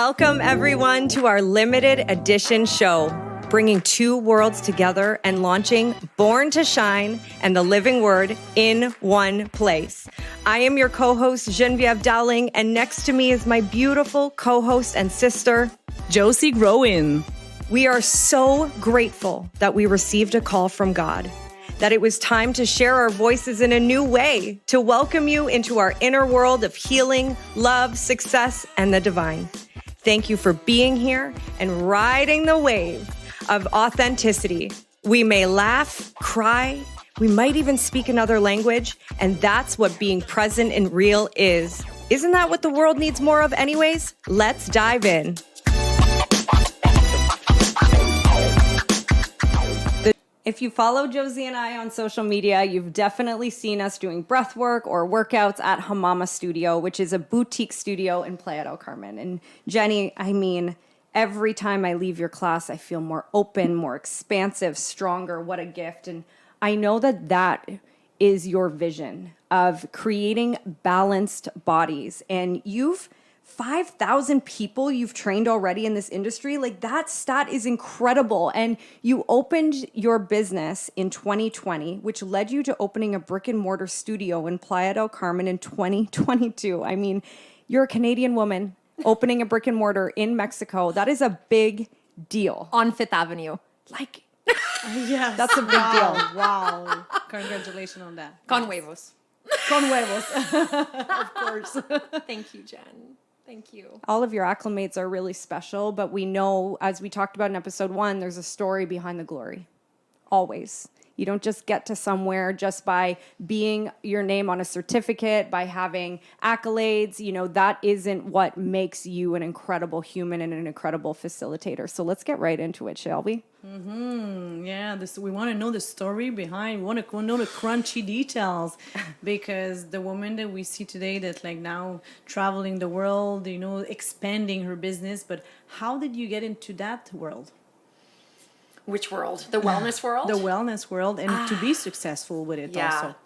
Welcome, everyone, to our limited edition show, bringing two worlds together and launching Born to Shine and the Living Word in one place. I am your co-host, Genevieve Dowling, and next to me is my beautiful co-host and sister, Josi Growin. We are so grateful that we received a call from God, that it was time to share our voices in a new way, to welcome you into our inner world of healing, love, success, and the divine. Thank you for being here and riding the wave of authenticity. We may laugh, cry, we might even speak another language, and that's what being present and real is. Isn't that what the world needs more of anyways? Let's dive in. If you follow Josi and I on social media, you've definitely seen us doing breathwork or workouts at Hamama Studio, which is a boutique studio in Playa del Carmen. And Jenny, I mean, every time I leave your class, I feel more open, more expansive, stronger. What a gift. And I know that that is your vision of creating balanced bodies. And you've 5,000 people you've trained already in this industry. Like, that stat is incredible. And you opened your business in 2020, which led you to opening a brick and mortar studio in Playa del Carmen in 2022. I mean, you're a Canadian woman opening a brick and mortar in Mexico. That is a big deal. On Fifth Avenue. Like, Yes. that's a big deal. Wow. Congratulations on that. Con huevos. Con huevos. Of course. Thank you, Jen. Thank you. All of your acclimates are really special, but we know, as we talked about in episode 1, there's a story behind the glory. Always. You don't just get to somewhere just by being your name on a certificate, by having accolades. You know, that isn't what makes you an incredible human and an incredible facilitator. So let's get right into it, shall we? Yeah, we want to know the story behind. We want to know the crunchy details, because the woman that we see today that like now traveling the world, you know, expanding her business. But how did you get into that world? Which world? The wellness world? The wellness world, and to be successful with it also.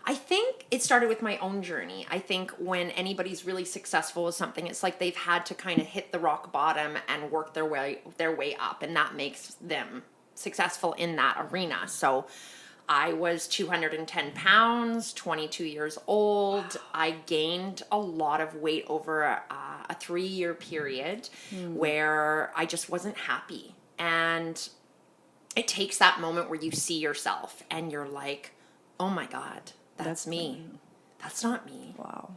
I think it started with my own journey. I think when anybody's really successful with something, it's like they've had to kind of hit the rock bottom and work their way up, and that makes them successful in that arena. So I was 210 pounds, 22 years old. I gained a lot of weight over a 3-year period where I just wasn't happy. And it takes that moment where you see yourself and you're like, oh my God, that's me. That's not me. Wow.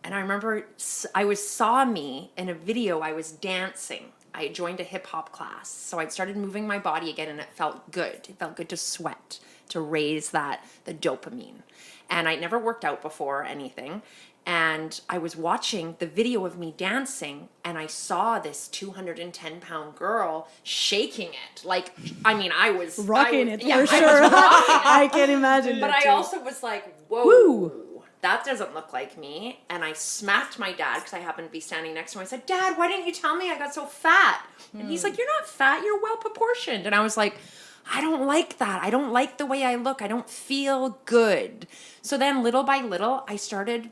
And I remember saw me in a video. I was dancing. I joined a hip hop class. So I started moving my body again, and it felt good. It felt good to sweat, to raise the dopamine. And I never worked out before or anything. And I was watching the video of me dancing, and I saw this 210-pound girl shaking it. Like, I mean, I was Rocking it, yeah, for sure. I can imagine but that I too. also was like, whoa, Woo. that doesn't look like me. And I smacked my dad because I happened to be standing next to him. I said, Dad, why didn't you tell me I got so fat? And he's like, you're not fat, you're well proportioned. And I was like, I don't like that. I don't like the way I look. I don't feel good. So then little by little, I started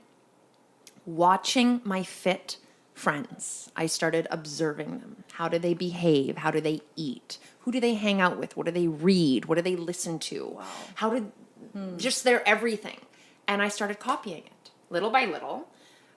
watching my fit friends. I started observing them. How do they behave? How do they eat? Who do they hang out with? What do they read? What do they listen to? Wow. How did just their everything. And I started copying it. Little by little,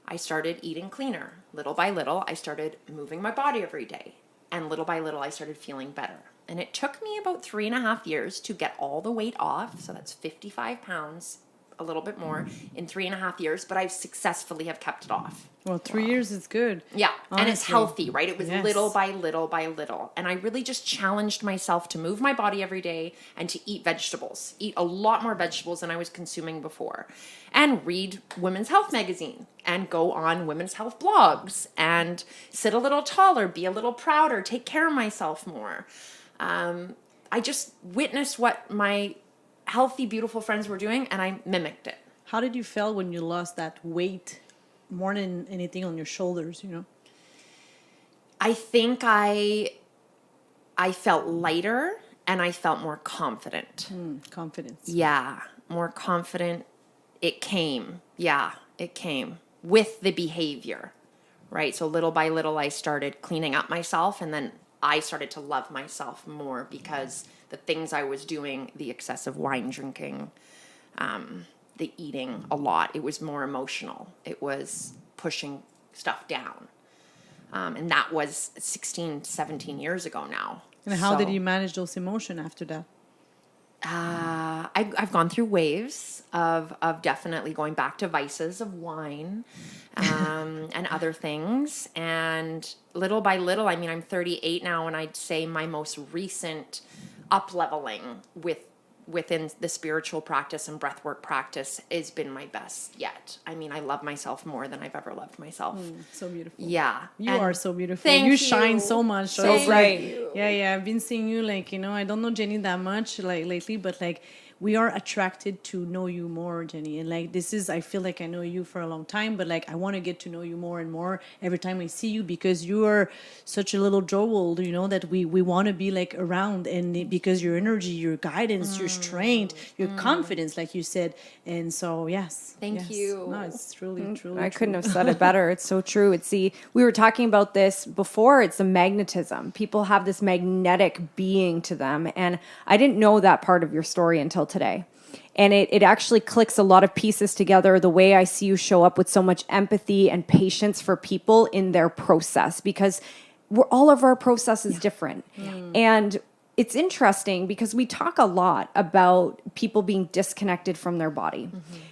I started eating cleaner. Little by little, I started moving my body every day. And little by little, I started feeling better. And it took me about 3.5 years to get all the weight off. So that's 55 pounds, a little bit more, in 3.5 years. But I've successfully have kept it off. Well, 3 years is good. Yeah, honestly. And it's healthy, right? It was Yes. little by little by little. And I really just challenged myself to move my body every day and to eat vegetables. Eat a lot more vegetables than I was consuming before. And read Women's Health magazine and go on women's health blogs and sit a little taller, be a little prouder, take care of myself more. I just witnessed what my healthy, beautiful friends were doing, and I mimicked it. How did you feel when you lost that weight more than anything on your shoulders, you know? I think I felt lighter and I felt more confident. Confidence. Yeah, more confident. It came. Yeah, it came with the behavior, right? So little by little, I started cleaning up myself, and then I started to love myself more because the things I was doing, the excessive wine drinking, the eating a lot, it was more emotional. It was pushing stuff down. And that was 16, 17 years ago now. And how did you manage those emotions after that? I've gone through waves of definitely going back to vices of wine and other things. And little by little, I mean, I'm 38 now, and I'd say my most recent up-leveling within the spiritual practice and breathwork practice has been my best yet. I mean, I love myself more than I've ever loved myself. So beautiful. Yeah. You And are so beautiful. thank You you. shine so much. So it's bright. like, yeah. I've been seeing you, like, I don't know Jenny that much, like, lately, but, like, we are attracted to know you more, Jenny. And, like, I feel like I know you for a long time, but, like, I want to get to know you more and more every time I see you, because you are such a little jewel, that we want to be, like, around. And because your energy, your guidance, your strength, your confidence, like you said. And so, yes. Thank you. No, it's truly, truly I couldn't true. have said it better. It's so true. We were talking about this before. It's the magnetism. People have this magnetic being to them. And I didn't know that part of your story until today. And it actually clicks a lot of pieces together, the way I see you show up with so much empathy and patience for people in their process, because all of our process is different. And it's interesting because we talk a lot about people being disconnected from their body,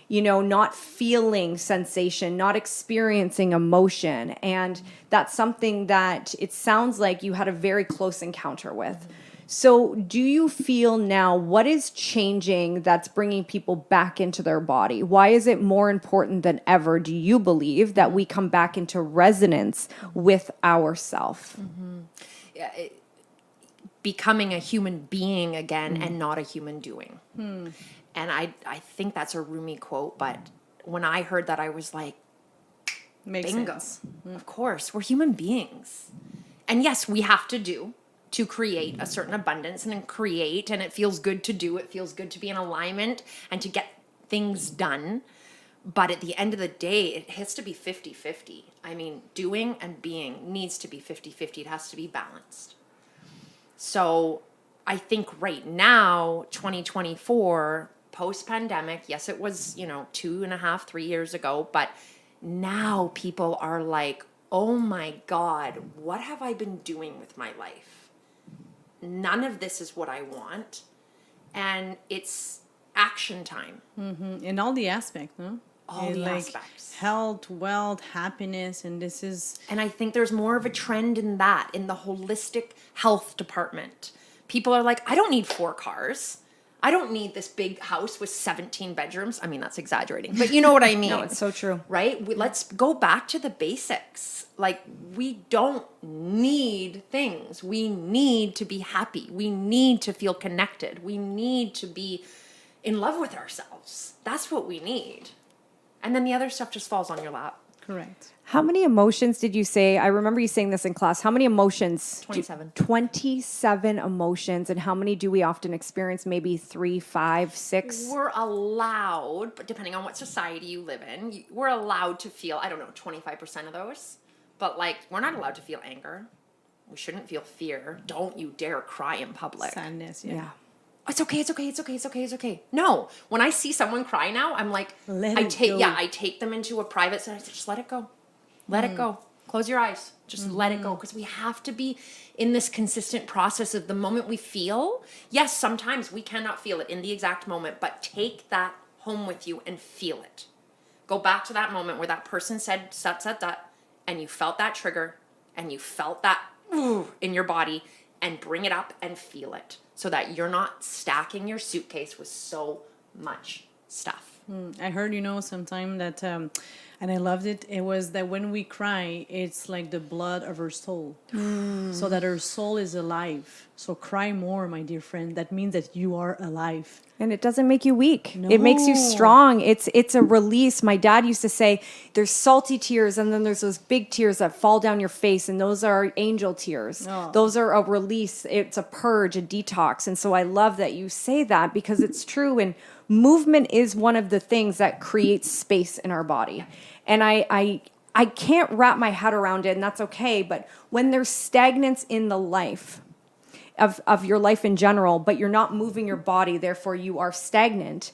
not feeling sensation, not experiencing emotion. And that's something that it sounds like you had a very close encounter with. So do you feel now, what is changing that's bringing people back into their body? Why is it more important than ever, do you believe, that we come back into resonance with ourself? Yeah, becoming a human being again and not a human doing. And I think that's a Rumi quote, but when I heard that, I was like, Makes bingo. sense. Of course, we're human beings. And yes, we have to create a certain abundance and and it feels good to do. It feels good to be in alignment and to get things done. But at the end of the day, it has to be 50-50. I mean, doing and being needs to be 50-50. It has to be balanced. So I think right now, 2024, post-pandemic, yes, it was, 2.5, 3 years ago, but now people are like, oh my God, what have I been doing with my life? None of this is what I want. And it's action time. In all the aspects, no? All the aspects. Health, wealth, happiness, and this is... And I think there's more of a trend in that, in the holistic health department. People are like, I don't need 4 cars. I don't need this big house with 17 bedrooms. I mean, that's exaggerating, but you know what I mean. No, it's so true. Right? Let's go back to the basics. Like, we don't need things. We need to be happy. We need to feel connected. We need to be in love with ourselves. That's what we need. And then the other stuff just falls on your lap. Correct. How many emotions did you say? I remember you saying this in class. How many emotions? 27. 27 emotions. And how many do we often experience? Maybe 3, 5, 6? We're allowed, but depending on what society you live in, we're allowed to feel, 25% of those. But, we're not allowed to feel anger. We shouldn't feel fear. Don't you dare cry in public. Sadness, yeah. It's okay. No, when I see someone cry now, I'm like, I take them into a private setting. I say, just let it go. Let it go. Close your eyes. Just let it go. Because we have to be in this consistent process of the moment we feel. Yes, sometimes we cannot feel it in the exact moment, but take that home with you and feel it. Go back to that moment where that person said, and you felt that trigger, and you felt that in your body, and bring it up and feel it so that you're not stacking your suitcase with so much stuff. I heard, sometime that, and I loved it. It was that when we cry, it's like the blood of our soul, so that our soul is alive. So cry more, my dear friend. That means that you are alive. And it doesn't make you weak. No. It makes you strong. It's a release. My dad used to say, there's salty tears, and then there's those big tears that fall down your face, and those are angel tears. Oh. Those are a release. It's a purge, a detox. And so I love that you say that, because it's true. And movement is one of the things that creates space in our body. And I I can't wrap my head around it, and that's okay. But when there's stagnance in the life of your life in general, but you're not moving your body, therefore you are stagnant,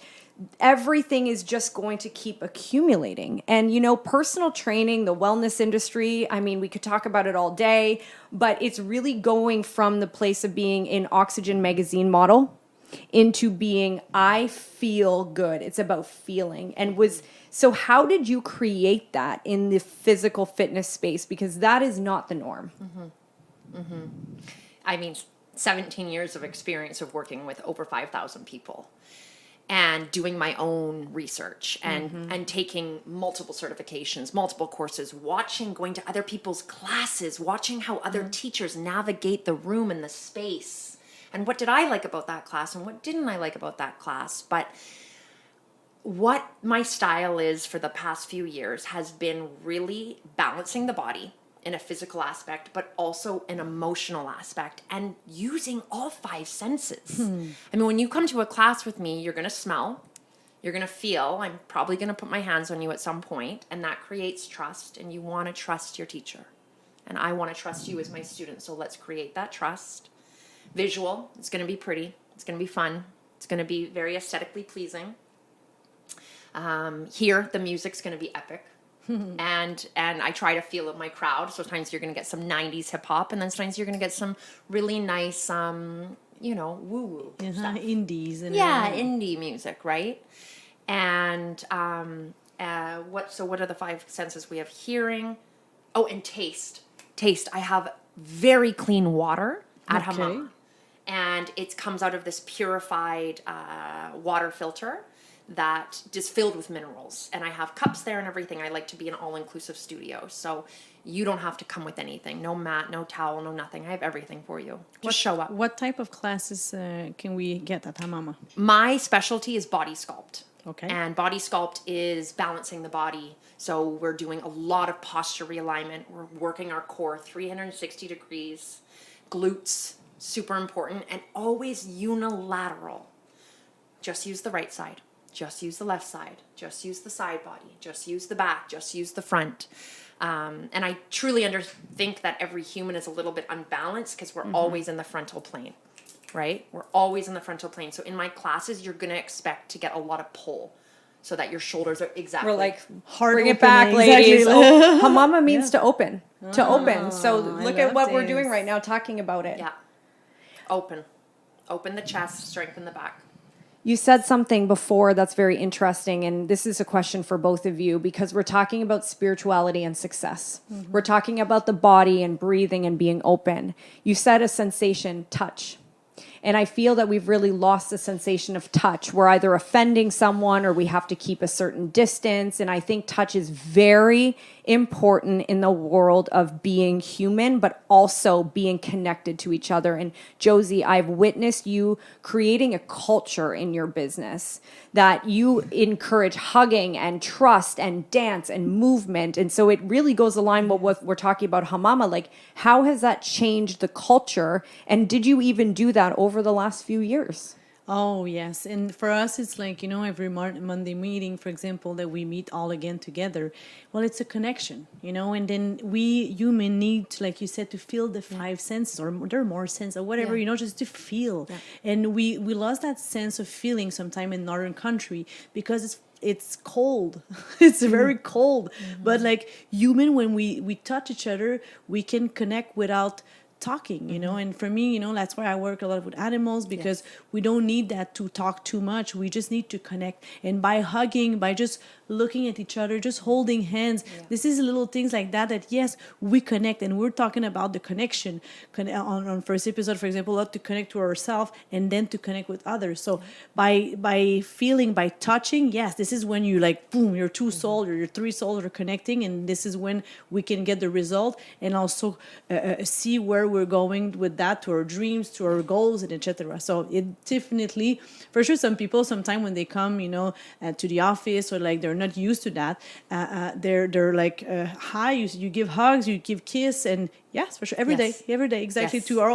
everything is just going to keep accumulating. And, you know, personal training, the wellness industry, I mean, we could talk about it all day, but it's really going from the place of being an Oxygen magazine model into being, I feel good. It's about feeling. So how did you create that in the physical fitness space? Because that is not the norm. I mean, 17 years of experience of working with over 5,000 people and doing my own research and taking multiple certifications, multiple courses, going to other people's classes, watching how other teachers navigate the room and the space. And what did I like about that class and what didn't I like about that class? But what my style is for the past few years has been really balancing the body in a physical aspect, but also an emotional aspect, and using all 5 senses. I mean, when you come to a class with me, you're going to smell, you're going to feel, I'm probably going to put my hands on you at some point, and that creates trust, and you want to trust your teacher. And I want to trust you as my student, so let's create that trust. Visual, it's going to be pretty, it's going to be fun, it's going to be very aesthetically pleasing. Here, the music's going to be epic. And I try to feel my crowd. Sometimes you're going to get some 90s hip hop, and then sometimes you're going to get some really nice, woo woo stuff. Indies and Indie music, right? And what are the 5 senses we have? Hearing, and taste. Taste. I have very clean water at Hamama, and it comes out of this purified water filter that is filled with minerals, and I have cups there and everything. I like to be an all-inclusive studio, so you don't have to come with anything. No mat, no towel, no nothing. I have everything for you. Just show up. What type of classes can we get at Hamama? My specialty is body sculpt. Okay. And body sculpt is balancing the body. So we're doing a lot of posture realignment. We're working our core 360 degrees. Glutes, super important, and always unilateral. Just use the right side. Just use the left side, just use the side body, just use the back, just use the front. And I truly think that every human is a little bit unbalanced because we're always in the frontal plane, right? We're always in the frontal plane. So in my classes, you're going to expect to get a lot of pull so that your shoulders are exactly. We're like, Heart bring it opening, back, ladies. exactly. Hamama means to open, So look at what we're this. doing right now, talking about it. Yeah. Open the chest, strengthen the back. You said something before that's very interesting, and this is a question for both of you because we're talking about spirituality and success. We're talking about the body and breathing and being open. You said a sensation, touch. And I feel that we've really lost the sensation of touch. We're either offending someone or we have to keep a certain distance. And I think touch is very important in the world of being human, but also being connected to each other. And Josi, I've witnessed you creating a culture in your business that you encourage hugging and trust and dance and movement. And so it really goes aligned with what we're talking about Hamama. Like, how has that changed the culture? And did you even do that over the last few years? Oh, yes. And for us, it's like, every Monday meeting, for example, that we meet all again together. Well, it's a connection, and then we human need to, like you said, to feel the 5 senses, or there are more senses, or whatever, just to feel. Yeah. And we lost that sense of feeling sometime in northern country because it's cold. It's very cold. But like human, when we touch each other, we can connect without talking, and for me, that's why I work a lot with animals, because we don't need that to talk too much. We just need to connect. And by hugging, by just looking at each other, just holding hands, this is little things like that, yes, we connect. And we're talking about the connection on first episode, for example, to connect to ourselves and then to connect with others. So by feeling, by touching, yes, this is when you like, boom, your 2 souls or your 3 souls are connecting, and this is when we can get the result and also see where we're going with that, to our dreams, to our goals, and etc. So it definitely, for sure, some people, sometimes when they come, to the office, or like they're they're not used to that. They're like hi, you give hugs, you give kiss, and yes, for sure, every day, exactly. Yes. To our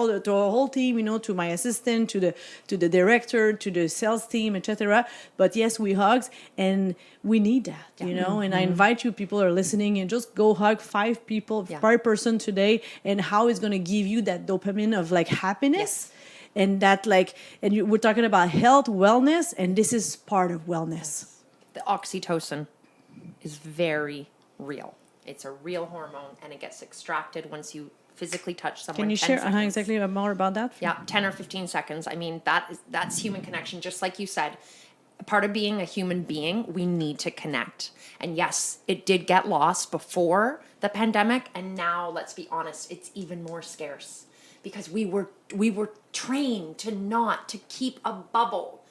whole team, to my assistant, to the director, to the sales team, etc. But yes, we hugs, and we need that, And I invite you, people are listening, and just go hug 5 people, 5 person today, and how it's gonna give you that dopamine of like happiness. Yes. And that we're talking about health, wellness, and this is part of wellness. The oxytocin is very real. It's a real hormone, and it gets extracted once you physically touch someone. Can you 10 share seconds. exactly more about that? Yeah, 10 or 15 seconds. I mean, that's human connection, just like you said. Part of being a human being, we need to connect. And yes, it did get lost before the pandemic, and now, let's be honest, it's even more scarce because we were trained to keep a bubble,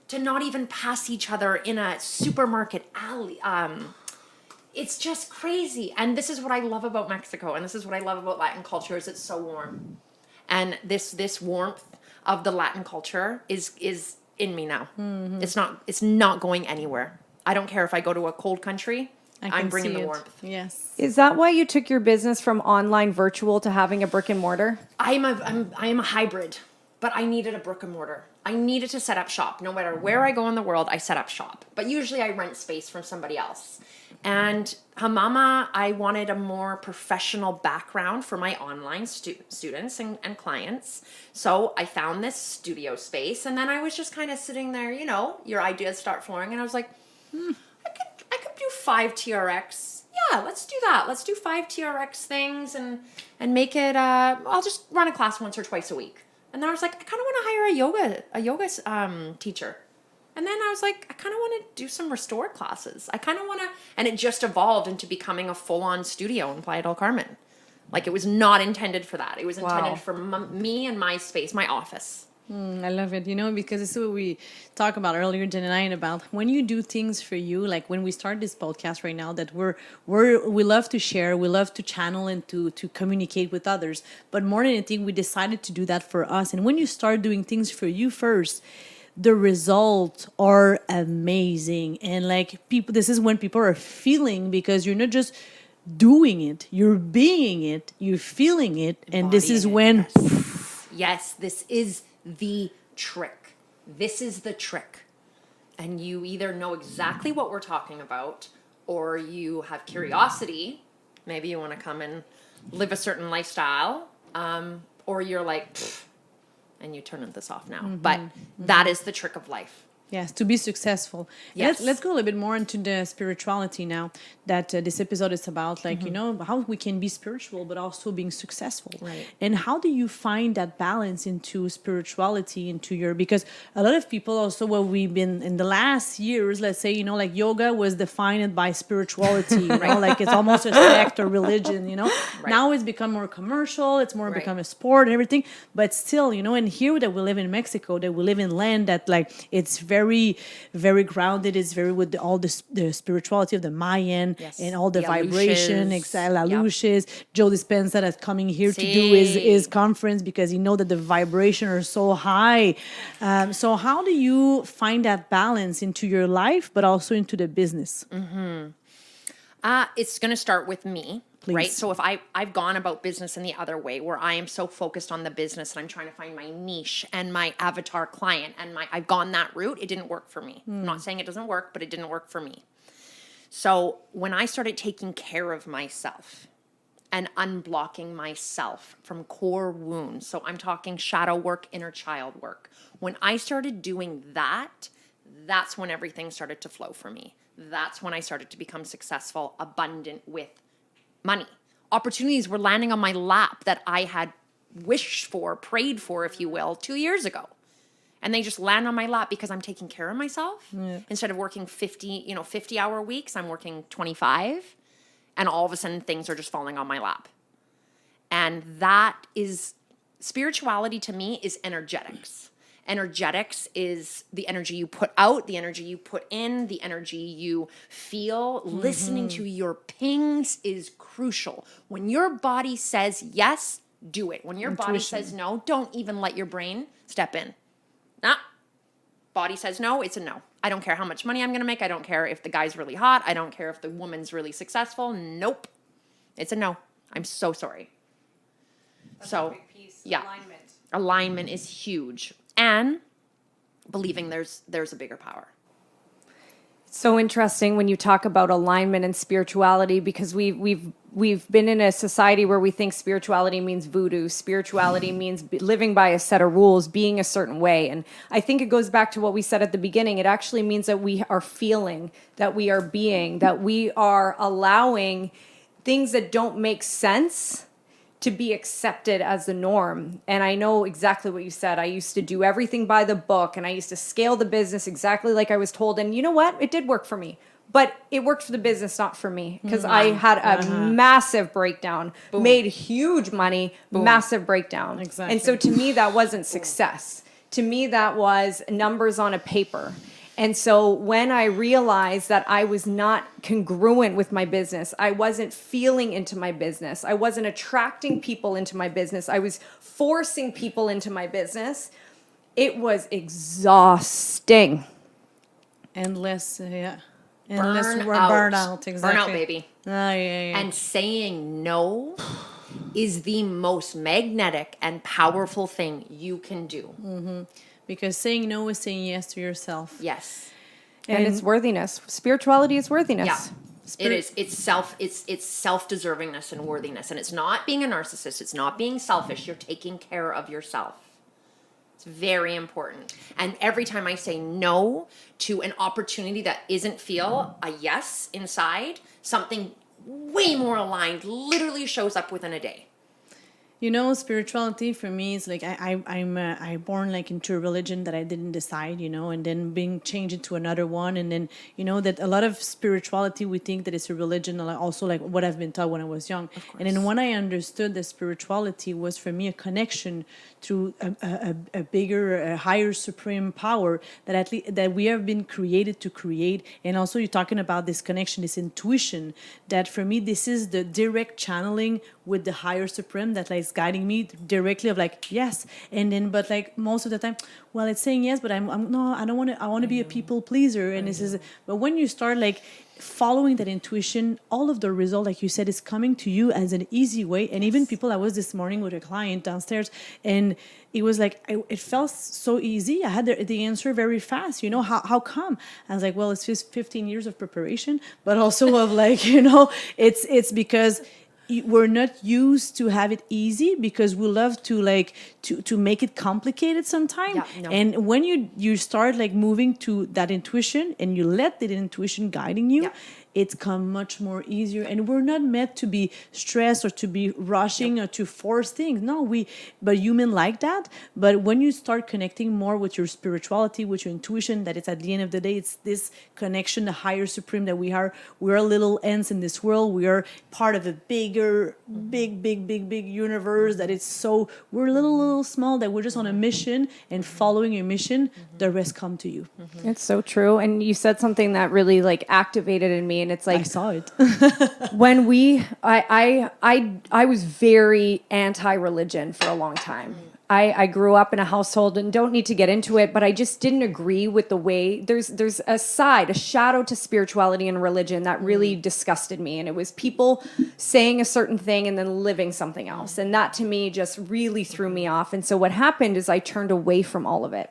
to not even pass each other in a supermarket alley. It's just crazy. And this is what I love about Mexico, and this is what I love about Latin culture, is it's so warm. And this warmth of the Latin culture is in me now. Mm-hmm. It's not going anywhere. I don't care if I go to a cold country. I'm bringing the warmth. Yes. Is that why you took your business from online virtual to having a brick and mortar? I am a hybrid, but I needed a brick and mortar. I needed to set up shop. No matter where I go in the world, I set up shop. But usually I rent space from somebody else. And Hamama, I wanted a more professional background for my online students and clients. So I found this studio space, and then I was just kind of sitting there, your ideas start flowing, and I was like, I could do 5 TRX. Yeah, let's do that. Let's do 5 TRX things and make it, I'll just run a class once or twice a week. And then I was like, I kind of want to hire a yoga teacher. And then I was like, I kind of want to do some restore classes. I kind of want to, and it just evolved into becoming a full-on studio in Playa del Carmen. Like, it was not intended for that. It was intended for me and my space, my office. I love it, because it's what we talked about earlier, Jen and I, and about when you do things for you, like when we start this podcast right now, that we love to share, we love to channel and to communicate with others. But more than anything, we decided to do that for us. And when you start doing things for you first, the results are amazing. And this is when people are feeling, because you're not just doing it, you're being it, you're feeling it. And this is when... Yes, this is the trick. This is the trick. And you either know exactly what we're talking about, or you have curiosity. Maybe you want to come and live a certain lifestyle, or you're like, and you turn this off now. But that is the trick of life. Yes, to be successful. Yes. Let's go a little bit more into the spirituality now, that this episode is about, how we can be spiritual, but also being successful. Right. And how do you find that balance into spirituality, because a lot of people also, we've been in the last years, let's say, yoga was defined by spirituality, like it's almost a sect or religion, Right. Now it's become more commercial, it's more become a sport and everything, but still, and here that we live in Mexico, that we live in land that it's very, very grounded. It's very with all the spirituality of the Mayan and all the vibration. Exactly, La Luces. Joe Dispenza that's coming here to do his conference, because you know that the vibration are so high. So how do you find that balance into your life, but also into the business? It's going to start with me. Please. Right. So if I've gone about business in the other way, where I am so focused on the business and I'm trying to find my niche and my avatar client, and I've gone that route, it didn't work for me. I'm not saying it doesn't work, but it didn't work for me. So when I started taking care of myself and unblocking myself from core wounds, so I'm talking shadow work, inner child work. When I started doing that, that's when everything started to flow for me. That's when I started to become successful, abundant with money. Opportunities were landing on my lap that I had wished for, prayed for, if you will, 2 years ago. And they just land on my lap because I'm taking care of myself. Yeah. Instead of working 50-hour weeks, I'm working 25. And all of a sudden things are just falling on my lap. And that is, spirituality to me is energetics. Energetics is the energy you put out, the energy you put in, the energy you feel. Mm-hmm. Listening to your pings is crucial. When your body says yes, do it. When your body says no, don't even let your brain step in. Nah. body says no, it's a no. I don't care how much money I'm going to make. I don't care if the guy's really hot. I don't care if the woman's really successful. Nope. It's a no. I'm so sorry. That's so, a big piece. yeah. Alignment is huge. And believing there's a bigger power. So interesting when you talk about alignment and spirituality, because we've been in a society where we think spirituality means voodoo. Spirituality means living by a set of rules, being a certain way. And I think it goes back to what we said at the beginning. It actually means that we are feeling, that we are being, that we are allowing things that don't make sense to be accepted as the norm. And I know exactly what you said. I used to do everything by the book, and I used to scale the business exactly like I was told. And you know what? It did work for me. But it worked for the business, not for me. Because I had a massive breakdown, made huge money, massive breakdown. Exactly. And so to me, that wasn't success. To me, that was numbers on a paper. And so when I realized that I was not congruent with my business, I wasn't feeling into my business, I wasn't attracting people into my business, I was forcing people into my business, it was exhausting. Endless, yeah. Burnout. Exactly. Burnout, baby. Yeah. And saying no is the most magnetic and powerful thing you can do. Because saying no is saying yes to yourself. Yes. And it's worthiness. Spirituality is worthiness. Yeah. It is. It's self-deservingness and worthiness. And it's not being a narcissist. It's not being selfish. You're taking care of yourself. It's very important. And every time I say no to an opportunity that isn't feel a yes inside, something way more aligned literally shows up within a day. You know, spirituality for me is like I'm born like into a religion that I didn't decide, you know, and then being changed into another one, and then you know that a lot of spirituality we think that it's a religion, also like what I've been taught when I was young, and then when I understood that spirituality was for me a connection through a bigger, a higher supreme power that at least that we have been created to create, and also you're talking about this connection, this intuition, that for me this is the direct channeling with the higher supreme that like is guiding me directly of like yes, and then but like most of the time, well it's saying yes, but I'm no, I don't want to, I want to be a people pleaser, and this is, but when you start like following that intuition, all of the result, like you said, is coming to you as an easy way. And even people, I was this morning with a client downstairs, and it was like it felt so easy. I had the answer very fast. You know, how come? I was like, well, it's just 15 years of preparation, but also of like, you know, it's because we're not used to have it easy, because we love to like to make it complicated sometimes. Yeah, no. And when you start like moving to that intuition and you let that intuition guiding you, it's come much more easier. And we're not meant to be stressed or to be rushing or to force things. No, but human like that. But when you start connecting more with your spirituality, with your intuition, that it's at the end of the day, it's this connection, the higher supreme, that we're little ants in this world. We are part of a bigger, big universe, that it's so, we're little small, that we're just on a mission, and following your mission, the rest come to you. It's so true. And you said something that really like activated in me, and it's like I saw it. when I was very anti-religion for a long time. I grew up in a household, and don't need to get into it, but I just didn't agree with the way there's a shadow to spirituality and religion that really disgusted me. And it was people saying a certain thing and then living something else. And that to me just really threw me off. And so what happened is I turned away from all of it.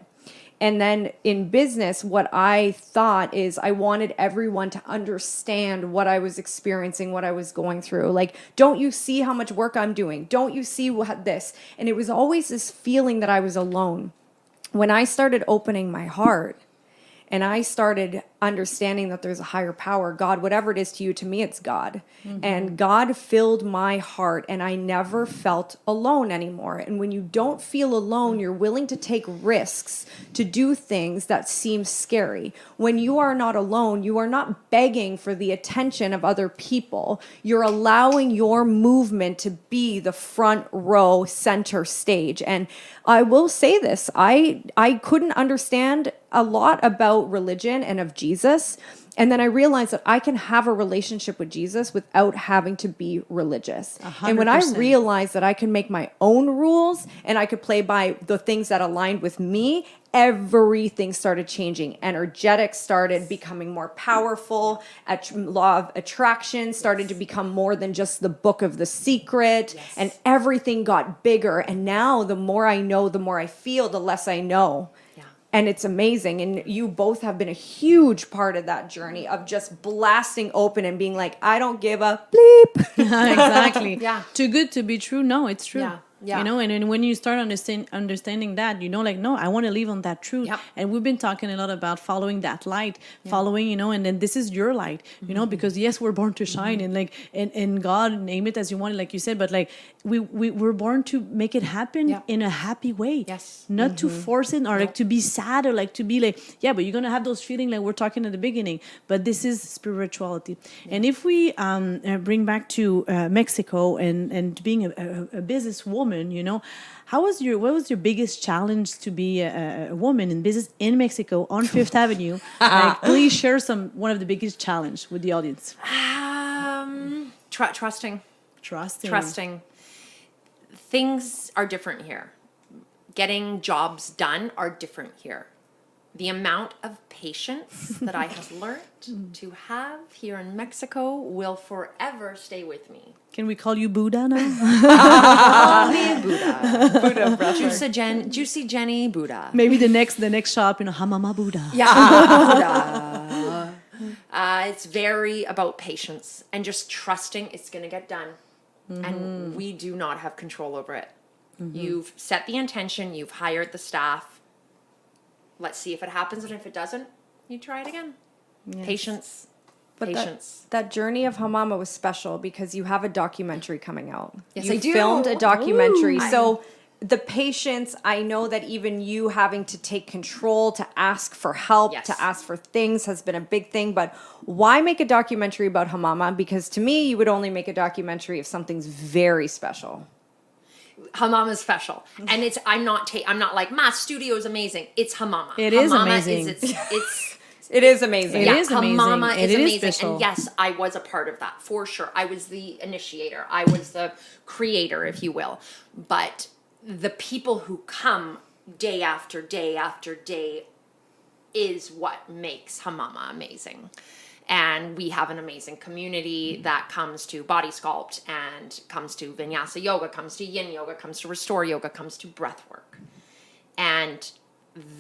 And then in business, what I thought is I wanted everyone to understand what I was experiencing, what I was going through. Like, don't you see how much work I'm doing? Don't you see what this? And it was always this feeling that I was alone. When I started opening my heart and I started understanding that there's a higher power, God, whatever it is to you, to me, it's God. Mm-hmm. And God filled my heart, and I never felt alone anymore. And when you don't feel alone, you're willing to take risks, to do things that seem scary. When you are not alone, you are not begging for the attention of other people. You're allowing your movement to be the front row, center stage. And I will say this, I couldn't understand a lot about religion and of Jesus. And then I realized that I can have a relationship with Jesus without having to be religious. 100%. And when I realized that I can make my own rules and I could play by the things that aligned with me, everything started changing. Energetics started becoming more powerful. Law of attraction started to become more than just the book of the secret. And everything got bigger. And now the more I know, the more I feel, the less I know. And it's amazing. And you both have been a huge part of that journey of just blasting open and being like, I don't give a bleep. Exactly. Yeah. Too good to be true. No, it's true. Yeah. Yeah. You know, and when you start understanding that, you know, like, no, I want to live on that truth. Yep. And we've been talking a lot about following that light, following, you know, and then this is your light, you know, because yes, we're born to shine and like, and God, name it as you want it, like you said, but like we're born to make it happen in a happy way. Yes. Not to force it or like to be sad or like to be like, yeah, but you're going to have those feelings like we're talking at the beginning, but this is spirituality. And if we bring back to Mexico and being a businesswoman, you know, what was your biggest challenge to be a woman in business in Mexico on Fifth Avenue? Like, please share one of the biggest challenge with the audience. Trusting. Things are different here. Getting jobs done are different here. The amount of patience that I have learned to have here in Mexico will forever stay with me. Can we call you Buddha now? Call me Buddha. Juicy Jenny Buddha. Maybe the next shop, you know, Hamama Buddha. Yeah. Buddha. It's very about patience and just trusting it's going to get done. And we do not have control over it. You've set the intention, you've hired the staff. Let's see if it happens, and if it doesn't, you try it again. Yes. Patience. But Patience. That journey of Hamama was special because you have a documentary coming out. Yes, you I do. filmed a documentary. Ooh. So the patience, I know that even you having to take control, to ask for help, to ask for things has been a big thing. But why make a documentary about Hamama? Because to me, you would only make a documentary if something's very special. Hamama is special, and it's I'm not like my studio is amazing. It's Hamama. It Hamama is amazing. It is amazing. It is amazing. Hamama is amazing, special. and yes, I was a part of that for sure. I was the initiator. I was the creator, if you will. But the people who come day after day after day is what makes Hamama amazing. And we have an amazing community that comes to body sculpt and comes to vinyasa yoga, comes to yin yoga, comes to restore yoga, comes to breath work. And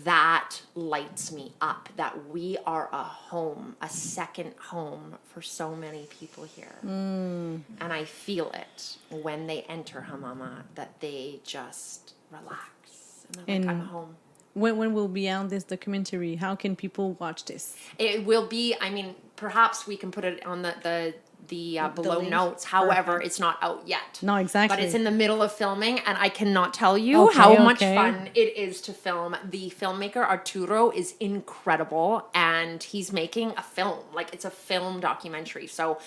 that lights me up that we are a home, a second home for so many people here. And I feel it when they enter Hamama that they just relax and they're like, I'm home. When will be out this documentary? How can people watch this? It will be, I mean, perhaps we can put it on the below link. notes. However, it's not out yet. No, exactly. But it's in the middle of filming, and I cannot tell you how much fun it is to film. The filmmaker, Arturo, is incredible, and he's making a film. Like, it's a film documentary. So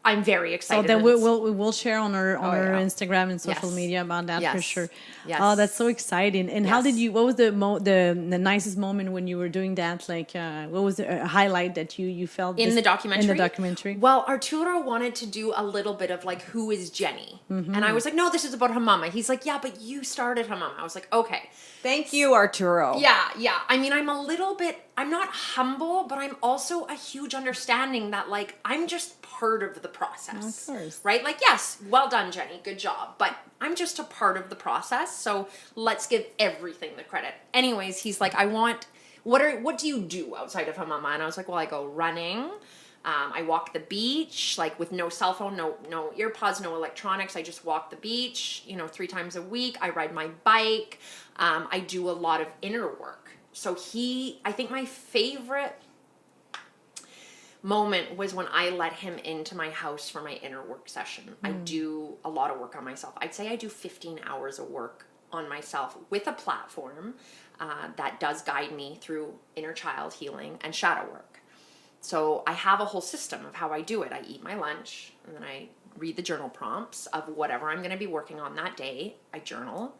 I'm very excited. So then we'll share on our Instagram and social Yes. media about that for sure. Yes. Oh, that's so exciting! And how did you? What was the nicest moment when you were doing that? Like, what was the highlight that you felt in the documentary? In the documentary. Well, Arturo wanted to do a little bit of like, who is Jenny? And I was like, no, this is about Hamama. He's like, yeah, but you started Hamama. I was like, okay. Thank you, Arturo. Yeah. I mean, I'm not humble, but I'm also a huge understanding that like, I'm just part of the process. Of course. Right? Like, yes, well done, Jenny. Good job. But I'm just a part of the process. So let's give everything the credit. Anyways, he's like, what do you do outside of Hamama? And I was like, well, I go running. I walk the beach, like with no cell phone, no earpods, no electronics. I just walk the beach, 3 times a week. I ride my bike. I do a lot of inner work. So I think my favorite moment was when I let him into my house for my inner work session. I do a lot of work on myself. I'd say I do 15 hours of work on myself with a platform that does guide me through inner child healing and shadow work. So I have a whole system of how I do it. I eat my lunch, and then I read the journal prompts of whatever I'm going to be working on that day. I journal,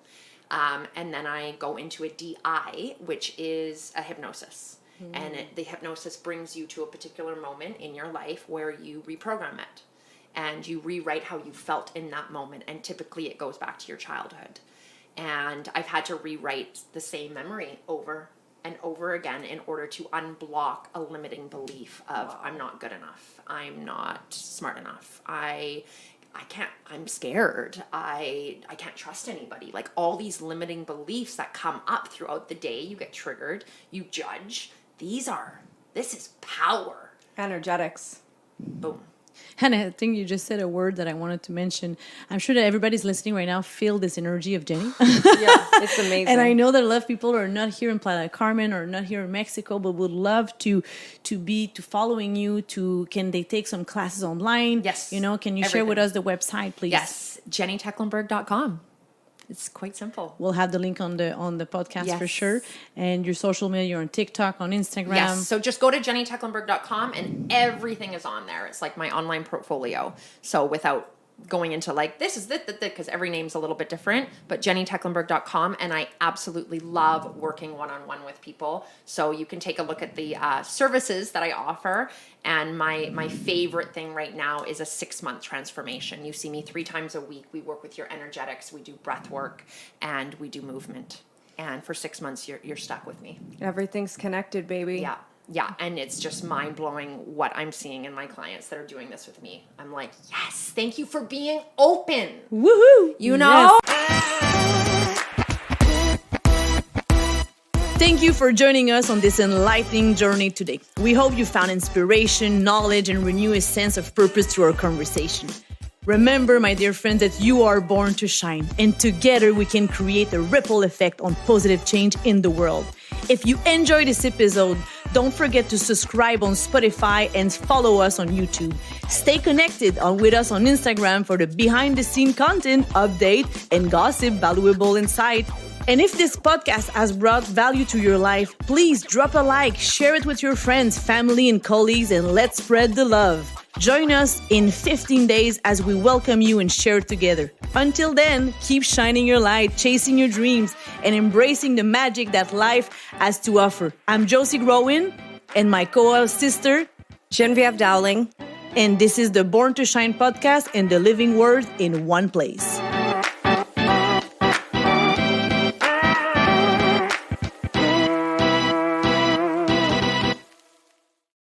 And then I go into a DI, which is a hypnosis. And the hypnosis brings you to a particular moment in your life where you reprogram it. And you rewrite how you felt in that moment. And typically it goes back to your childhood. And I've had to rewrite the same memory over and over again in order to unblock a limiting belief of I'm not good enough. I'm not smart enough. I'm scared. I can't trust anybody. Like all these limiting beliefs that come up throughout the day, you get triggered, you judge. This is power. Energetics. Boom. And I think you just said a word that I wanted to mention. I'm sure that everybody's listening right now feel this energy of Jenny. Yeah, it's amazing. And I know that a lot of people are not here in Playa del Carmen or not here in Mexico, but would love to following you. Can they take some classes online? Yes. Can you share with us the website, please? Yes, JennyTecklenburg.com. It's quite simple. We'll have the link on the podcast for sure. And your social media, you're on TikTok, on Instagram. Yes. So just go to JennyTecklenburg.com and everything is on there. It's like my online portfolio. So without going into like, this is because every name's a little bit different, but JennyTecklenburg.com. And I absolutely love working one-on-one with people. So you can take a look at the services that I offer. And my favorite thing right now is a 6-month transformation. You see me 3 times a week. We work with your energetics. We do breath work and we do movement. And for 6 months, you're stuck with me. Everything's connected, baby. Yeah. Yeah, and it's just mind-blowing what I'm seeing in my clients that are doing this with me. I'm like, yes, thank you for being open. Woohoo! You know? Yes. Thank you for joining us on this enlightening journey today. We hope you found inspiration, knowledge, and renew a sense of purpose through our conversation. Remember, my dear friends, that you are born to shine, and together we can create a ripple effect on positive change in the world. If you enjoyed this episode, don't forget to subscribe on Spotify and follow us on YouTube. Stay connected with us on Instagram for the behind-the-scene content, update, and gossip, valuable insight. And if this podcast has brought value to your life, please drop a like, share it with your friends, family, and colleagues, and let's spread the love. Join us in 15 days as we welcome you and share together. Until then, keep shining your light, chasing your dreams, and embracing the magic that life has to offer. I'm Josi Growin, and my co-host sister, Genevieve Dowling. And this is the Born to Shine podcast and the living word in one place.